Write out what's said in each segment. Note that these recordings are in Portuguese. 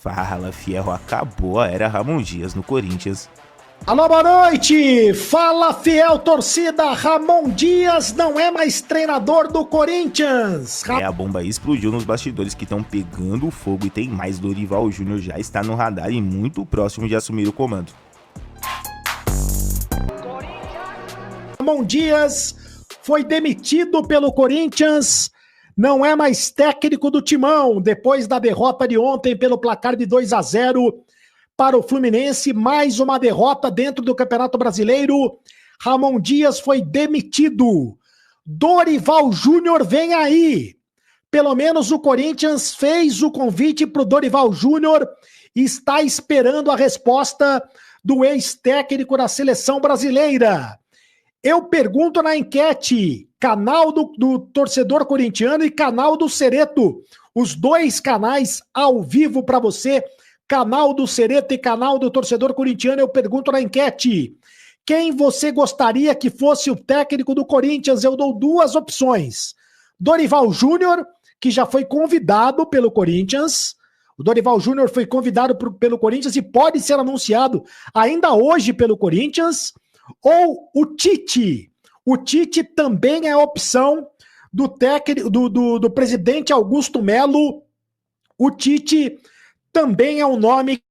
Fala, fiel, acabou a era Ramon Dias no Corinthians. Alô, boa noite! Fala, fiel torcida! Ramon Dias não é mais treinador do Corinthians! A bomba explodiu nos bastidores que estão pegando fogo e tem mais. Dorival Júnior já está no radar e muito próximo de assumir o comando. Ramon Dias foi demitido pelo Corinthians, não é mais técnico do Timão, depois da derrota de ontem pelo placar de 2-0 para o Fluminense, mais uma derrota dentro do Campeonato Brasileiro. Ramon Dias foi demitido. Dorival Júnior vem aí. Pelo menos o Corinthians fez o convite para o Dorival Júnior e está esperando a resposta do ex-técnico da seleção brasileira. Eu pergunto na enquete, canal do torcedor corintiano e canal do Cereto, os dois canais ao vivo para você, canal do Cereto e canal do torcedor corintiano. Eu pergunto na enquete, quem você gostaria que fosse o técnico do Corinthians? Eu dou duas opções. Dorival Júnior, que já foi convidado pelo Corinthians. O Dorival Júnior foi convidado pelo Corinthians e pode ser anunciado ainda hoje pelo Corinthians. Ou o Tite. O Tite também é a opção do técnico, do presidente Augusto Melo. O Tite também é um nome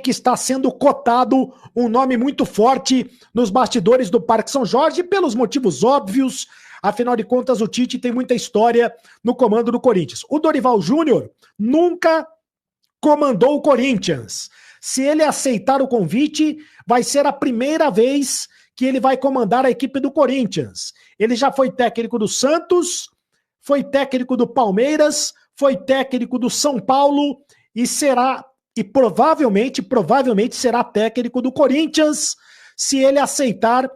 que está sendo cotado, um nome muito forte nos bastidores do Parque São Jorge, pelos motivos óbvios. Afinal de contas, o Tite tem muita história no comando do Corinthians. O Dorival Júnior nunca comandou o Corinthians. Se ele aceitar o convite, vai ser a primeira vez que ele vai comandar a equipe do Corinthians. Ele já foi técnico do Santos, foi técnico do Palmeiras, foi técnico do São Paulo e provavelmente será técnico do Corinthians, se ele aceitar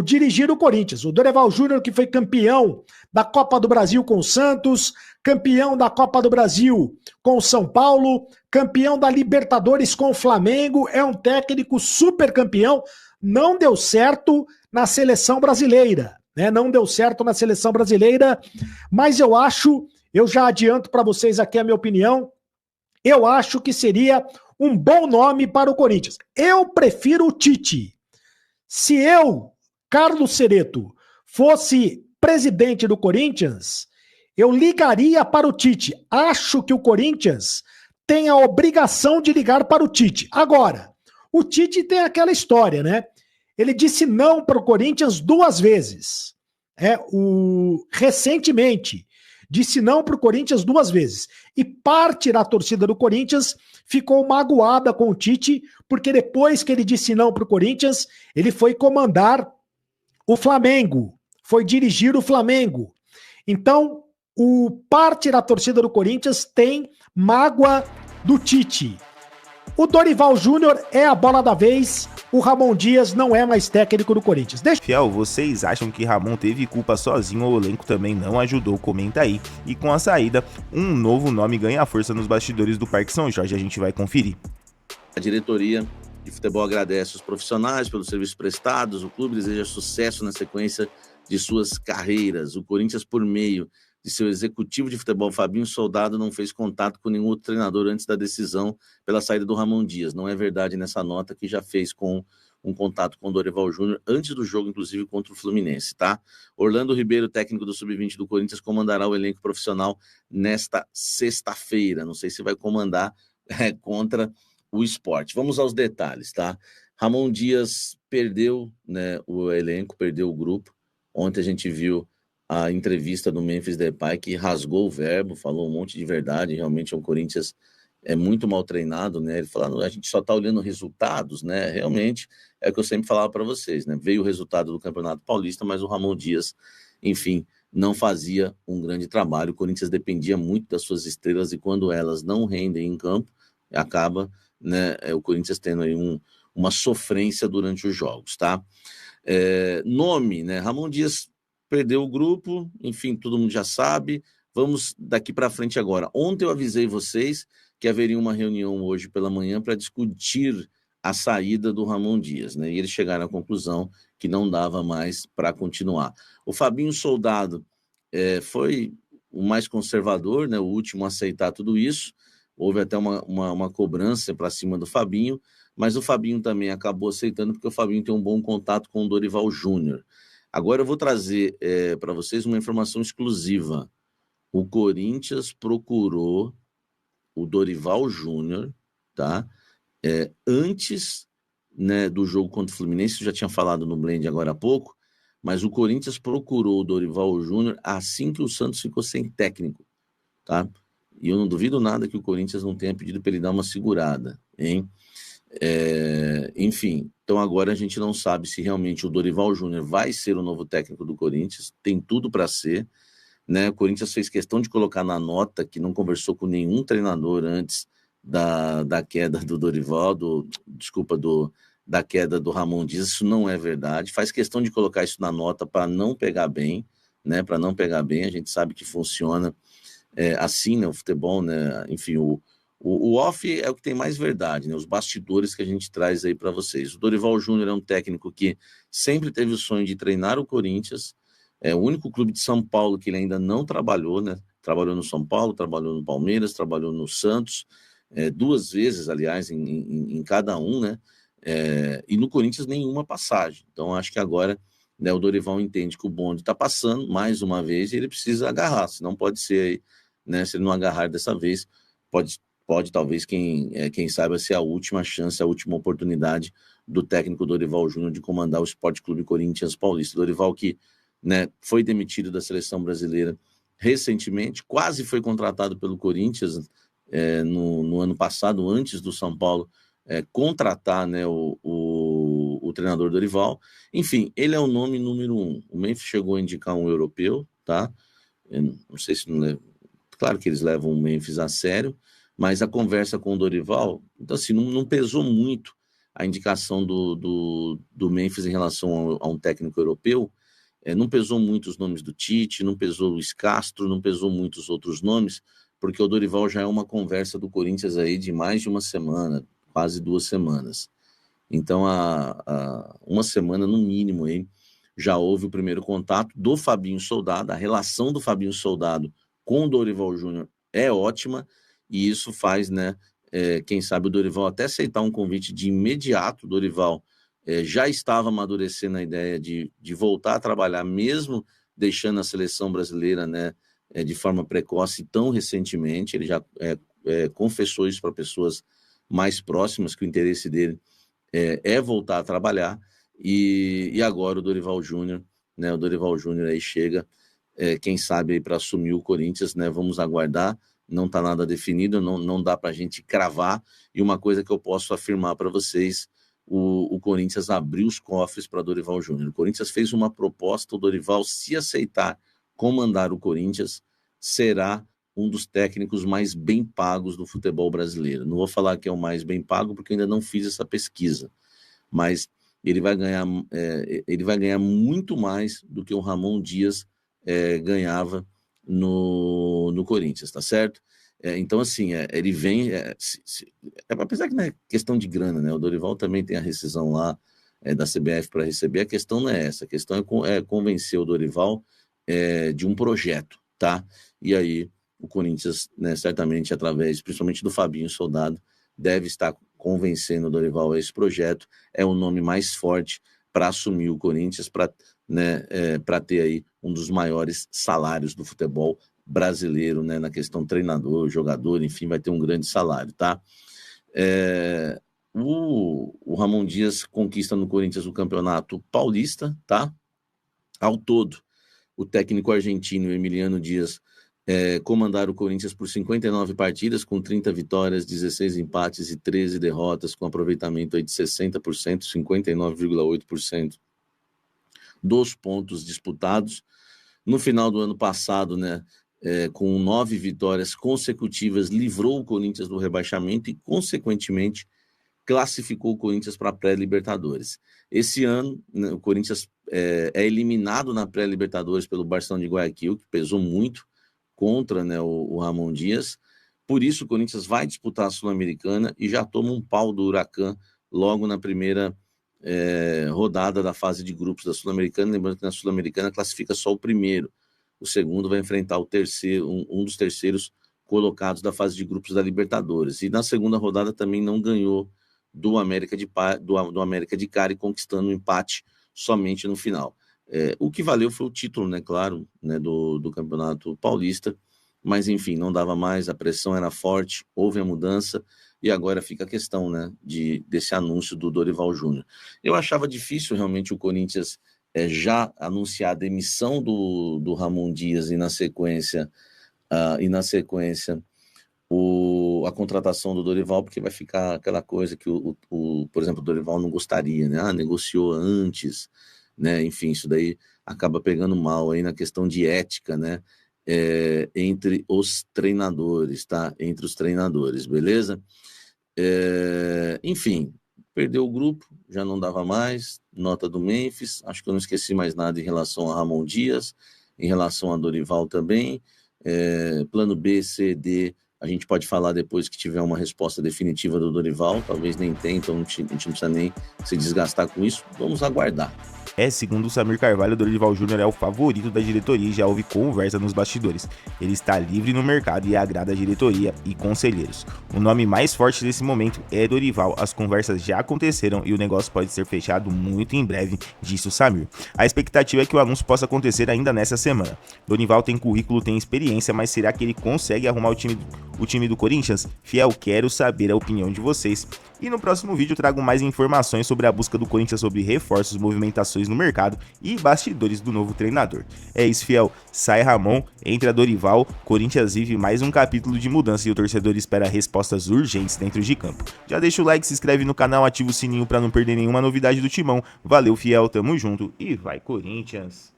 dirigir o Corinthians. O Dorival Júnior, que foi campeão da Copa do Brasil com o Santos, campeão da Copa do Brasil com o São Paulo, campeão da Libertadores com o Flamengo, é um técnico super campeão. Não deu certo na seleção brasileira, né? Não deu certo na seleção brasileira, mas eu já adianto para vocês aqui a minha opinião, eu acho que seria um bom nome para o Corinthians. Eu prefiro o Tite. Se eu, Carlos Cereto, fosse presidente do Corinthians, eu ligaria para o Tite. Acho que o Corinthians tem a obrigação de ligar para o Tite. Agora, o Tite tem aquela história, né? Ele disse não para o Corinthians 2 vezes. Recentemente, disse não para o Corinthians 2 vezes. E parte da torcida do Corinthians ficou magoada com o Tite, porque depois que ele disse não para o Corinthians, ele foi comandar o Flamengo, foi dirigir o Flamengo. Então, parte da torcida do Corinthians tem mágoa do Tite. O Dorival Júnior é a bola da vez, o Ramon Dias não é mais técnico do Corinthians. Fiel, vocês acham que Ramon teve culpa sozinho ou o elenco também não ajudou? Comenta aí. E com a saída, um novo nome ganha força nos bastidores do Parque São Jorge, a gente vai conferir. A diretoria de futebol agradece os profissionais pelos serviços prestados, o clube deseja sucesso na sequência de suas carreiras. O Corinthians, por meio de seu executivo de futebol, Fabinho Soldado, não fez contato com nenhum outro treinador antes da decisão pela saída do Ramon Dias. Não é verdade nessa nota que já fez com um contato com o Dorival Júnior antes do jogo, inclusive, contra o Fluminense, tá? Orlando Ribeiro, técnico do Sub-20 do Corinthians, comandará o elenco profissional nesta sexta-feira. Não sei se vai comandar contra o Sport. Vamos aos detalhes, tá? Ramon Dias perdeu, né, o elenco, perdeu o grupo. Ontem a gente viu a entrevista do Memphis Depay, que rasgou o verbo, falou um monte de verdade. Realmente o Corinthians é muito mal treinado, né? Ele falou, a gente só tá olhando resultados, né? Realmente é o que eu sempre falava para vocês, né? Veio o resultado do Campeonato Paulista, mas o Ramon Dias, enfim, não fazia um grande trabalho. O Corinthians dependia muito das suas estrelas e quando elas não rendem em campo, acaba, né, o Corinthians tendo aí uma sofrência durante os jogos, tá? Nome, né? Ramon Dias perdeu o grupo, enfim, todo mundo já sabe. Vamos daqui para frente agora. Ontem eu avisei vocês que haveria uma reunião hoje pela manhã para discutir a saída do Ramon Dias, né? E eles chegaram à conclusão que não dava mais para continuar. O Fabinho Soldado foi o mais conservador, né? O último a aceitar tudo isso, houve até uma cobrança para cima do Fabinho, mas o Fabinho também acabou aceitando, porque o Fabinho tem um bom contato com o Dorival Júnior. Agora eu vou trazer para vocês uma informação exclusiva. O Corinthians procurou o Dorival Júnior, tá? Antes, né, do jogo contra o Fluminense, eu já tinha falado no Blend agora há pouco, mas o Corinthians procurou o Dorival Júnior assim que o Santos ficou sem técnico, tá? E eu não duvido nada que o Corinthians não tenha pedido para ele dar uma segurada, hein? Enfim, então agora a gente não sabe se realmente o Dorival Júnior vai ser o novo técnico do Corinthians, tem tudo para ser, né? O Corinthians fez questão de colocar na nota que não conversou com nenhum treinador antes da queda do Dorival, da queda do Ramon Dias. Isso não é verdade, faz questão de colocar isso na nota para não pegar bem, né? Para não pegar bem, a gente sabe que funciona assim, né? O futebol, né? Enfim, o off é o que tem mais verdade, né? Os bastidores que a gente traz aí para vocês. O Dorival Júnior é um técnico que sempre teve o sonho de treinar o Corinthians, é o único clube de São Paulo que ele ainda não trabalhou, né? Trabalhou no São Paulo, trabalhou no Palmeiras, trabalhou no Santos, 2 vezes, aliás, em cada um, né? E no Corinthians nenhuma passagem. Então acho que agora, né, o Dorival entende que o bonde está passando mais uma vez e ele precisa agarrar, senão pode ser, né? Se ele não agarrar dessa vez, pode talvez, quem saiba, ser a última chance, a última oportunidade do técnico Dorival Júnior de comandar o Sport Clube Corinthians Paulista. Dorival que, né, foi demitido da seleção brasileira recentemente, quase foi contratado pelo Corinthians no ano passado, antes do São Paulo contratar, né, o treinador Dorival. Enfim, ele é o nome número 1. O Memphis chegou a indicar um europeu, tá? Eu não sei se não claro que eles levam o Memphis a sério, mas a conversa com o Dorival, então assim, não pesou muito a indicação do Memphis em relação a um técnico europeu. Não pesou muito os nomes do Tite, não pesou o Luiz Castro, não pesou muitos outros nomes, porque o Dorival já é uma conversa do Corinthians aí de mais de uma semana, quase 2 semanas. Então, há uma semana, no mínimo, aí, já houve o primeiro contato do Fabinho Soldado. A relação do Fabinho Soldado com o Dorival Júnior é ótima, e isso faz, né, quem sabe o Dorival até aceitar um convite de imediato. O Dorival já estava amadurecendo a ideia de voltar a trabalhar, mesmo deixando a seleção brasileira, né, de forma precoce tão recentemente. Ele já confessou isso para pessoas mais próximas, que o interesse dele é voltar a trabalhar, e agora o Dorival Júnior, né, o Dorival Júnior aí chega, quem sabe para assumir o Corinthians, né, vamos aguardar, não está nada definido, não dá para a gente cravar, e uma coisa que eu posso afirmar para vocês, o Corinthians abriu os cofres para Dorival Júnior. O Corinthians fez uma proposta, o Dorival, se aceitar comandar o Corinthians, será um dos técnicos mais bem pagos do futebol brasileiro. Não vou falar que é o mais bem pago, porque ainda não fiz essa pesquisa, mas ele vai ganhar muito mais do que o Ramon Dias ganhava no Corinthians, tá certo? Então, assim, ele vem... apesar que não é questão de grana, né? O Dorival também tem a rescisão lá da CBF para receber. A questão não é essa. A questão é convencer o Dorival de um projeto, tá? E aí o Corinthians, né, certamente através, principalmente do Fabinho Soldado, deve estar convencendo o Dorival a esse projeto. É o nome mais forte para assumir o Corinthians, para ter aí um dos maiores salários do futebol brasileiro, né, na questão treinador, jogador, enfim, vai ter um grande salário, tá? O Ramon Dias conquista no Corinthians o Campeonato Paulista, tá? Ao todo, o técnico argentino Emiliano Dias comandaram o Corinthians por 59 partidas, com 30 vitórias, 16 empates e 13 derrotas, com aproveitamento aí de 60%, 59,8% dos pontos disputados. No final do ano passado, né, com 9 vitórias consecutivas, livrou o Corinthians do rebaixamento e, consequentemente, classificou o Corinthians para a pré-Libertadores. Esse ano, né, o Corinthians é eliminado na pré-Libertadores pelo Barcelona de Guayaquil, que pesou muito contra, né, o Ramon Dias. Por isso o Corinthians vai disputar a Sul-Americana e já toma um pau do Huracan logo na primeira rodada da fase de grupos da Sul-Americana. Lembrando que na Sul-Americana classifica só o primeiro. O segundo vai enfrentar o terceiro, um dos terceiros colocados da fase de grupos da Libertadores. E na segunda rodada também não ganhou do América de Cali, conquistando um empate somente no final. O que valeu foi o título, né, claro, né, do Campeonato Paulista, mas enfim, não dava mais, a pressão era forte, houve a mudança, e agora fica a questão, né, desse anúncio do Dorival Júnior. Eu achava difícil realmente o Corinthians já anunciar a demissão do Ramon Dias e na sequência a contratação do Dorival, porque vai ficar aquela coisa que, por exemplo, o Dorival não gostaria, né? Negociou antes, né? Enfim, isso daí acaba pegando mal aí na questão de ética, né? Entre os treinadores, tá? Entre os treinadores, beleza? Enfim, perdeu o grupo, já não dava mais, nota do Memphis, acho que eu não esqueci mais nada em relação a Ramon Dias, em relação a Dorival também, plano B, C, D, a gente pode falar depois que tiver uma resposta definitiva do Dorival, talvez nem tenha, então a gente não precisa nem se desgastar com isso, vamos aguardar. Segundo o Samir Carvalho, o Dorival Júnior é o favorito da diretoria e já houve conversa nos bastidores. Ele está livre no mercado e agrada a diretoria e conselheiros. O nome mais forte desse momento é Dorival, as conversas já aconteceram e o negócio pode ser fechado muito em breve, disse o Samir. A expectativa é que o anúncio possa acontecer ainda nessa semana. Dorival tem currículo, tem experiência, mas será que ele consegue arrumar o time do Corinthians? Fiel, quero saber a opinião de vocês. E no próximo vídeo trago mais informações sobre a busca do Corinthians sobre reforços, movimentações no mercado e bastidores do novo treinador. É isso, fiel. Sai Ramon, entra Dorival, Corinthians vive mais um capítulo de mudança e o torcedor espera respostas urgentes dentro de campo. Já deixa o like, se inscreve no canal, ativa o sininho para não perder nenhuma novidade do Timão. Valeu, fiel, tamo junto e vai Corinthians!